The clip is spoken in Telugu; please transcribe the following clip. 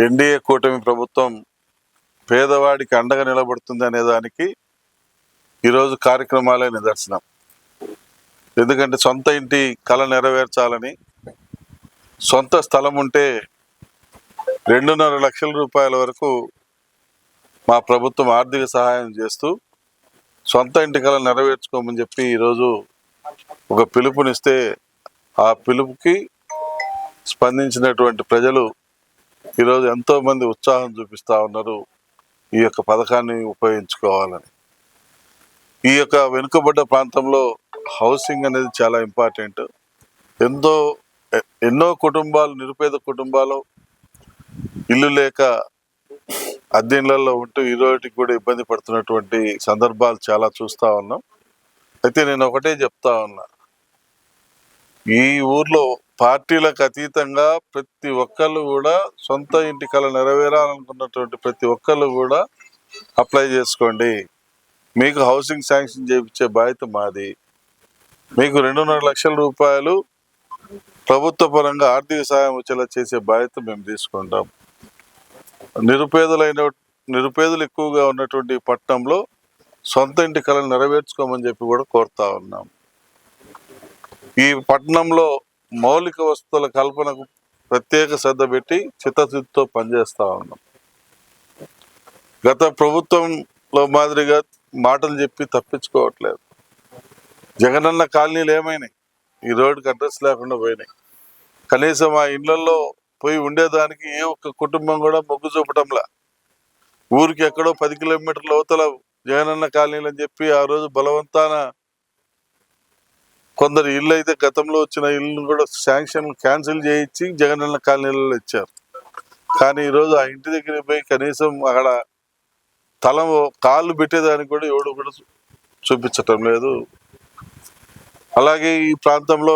ఎన్డీఏ కూటమి ప్రభుత్వం పేదవాడికి అండగా నిలబడుతుంది అనే దానికి ఈరోజు కార్యక్రమాలే నిదర్శనం. ఎందుకంటే సొంత ఇంటి కళ నెరవేర్చాలని, సొంత స్థలం ఉంటే 2.5 లక్షల రూపాయల వరకు మా ప్రభుత్వం ఆర్థిక సహాయం చేస్తూ సొంత ఇంటి కళ నెరవేర్చుకోమని చెప్పి ఈరోజు ఒక పిలుపునిస్తే ఆ పిలుపుకి స్పందించినటువంటి ప్రజలు ఈరోజు ఎంతో మంది ఉత్సాహం చూపిస్తూ ఉన్నారు ఈ యొక్క పథకాన్ని ఉపయోగించుకోవాలని. ఈ యొక్క వెనుకబడ్డ ప్రాంతంలో హౌసింగ్ అనేది చాలా ఇంపార్టెంట్. ఎన్నో కుటుంబాలు, నిరుపేద కుటుంబాలు ఇల్లు లేక అద్దెళ్లలో ఉంటూ ఈరోజుకి కూడా ఇబ్బంది పడుతున్నటువంటి సందర్భాలు చాలా చూస్తూ ఉన్నాం. అయితే నేను ఒకటే చెప్తా ఉన్నా, ఈ ఊర్లో పార్టీలకు అతీతంగా ప్రతి ఒక్కళ్ళు కూడా సొంత ఇంటి కళ నెరవేరాలనుకున్నటువంటి ప్రతి ఒక్కళ్ళు కూడా అప్లై చేసుకోండి. మీకు హౌసింగ్ శాంక్షన్ చేయించే బాధ్యత మాది. మీకు 2.5 లక్షల రూపాయలు ప్రభుత్వ పరంగా ఆర్థిక సాయం వచ్చేలా చేసే బాధ్యత మేము తీసుకుంటాం. నిరుపేదలు ఎక్కువగా ఉన్నటువంటి పట్టణంలో సొంత ఇంటి కళను నెరవేర్చుకోమని చెప్పి కూడా కోరుతా ఉన్నాం. ఈ పట్టణంలో మౌలిక వసతుల కల్పనకు ప్రత్యేక శ్రద్ధ పెట్టి చిత్తశుద్ధితో పనిచేస్తా ఉన్నాం. గత ప్రభుత్వంలో మాదిరిగా మాటలు చెప్పి తప్పించుకోవట్లేదు. జగనన్న కాలనీలు ఏమైనాయి? ఈ రోడ్డుకి అడ్రస్ లేకుండా పోయినాయి. కనీసం ఆ ఇళ్లలో పోయి ఉండేదానికి ఏ ఒక్క కుటుంబం కూడా మొగ్గు చూపటంలా. ఊరికి ఎక్కడో 10 కిలోమీటర్ల అవతల జగనన్న కాలనీలు అని చెప్పి ఆ రోజు బలవంతాన కొందరు ఇల్లు అయితే గతంలో వచ్చిన ఇల్లు కూడా శాంక్షన్ క్యాన్సిల్ చేయించి జగనన్న కాలనీలలో ఇచ్చారు. కానీ ఈరోజు ఆ ఇంటి దగ్గరికి పోయి కనీసం అక్కడ కాళ్ళు పెట్టేదానికి కూడా ఎవడు కూడా చూపించటం లేదు. అలాగే ఈ ప్రాంతంలో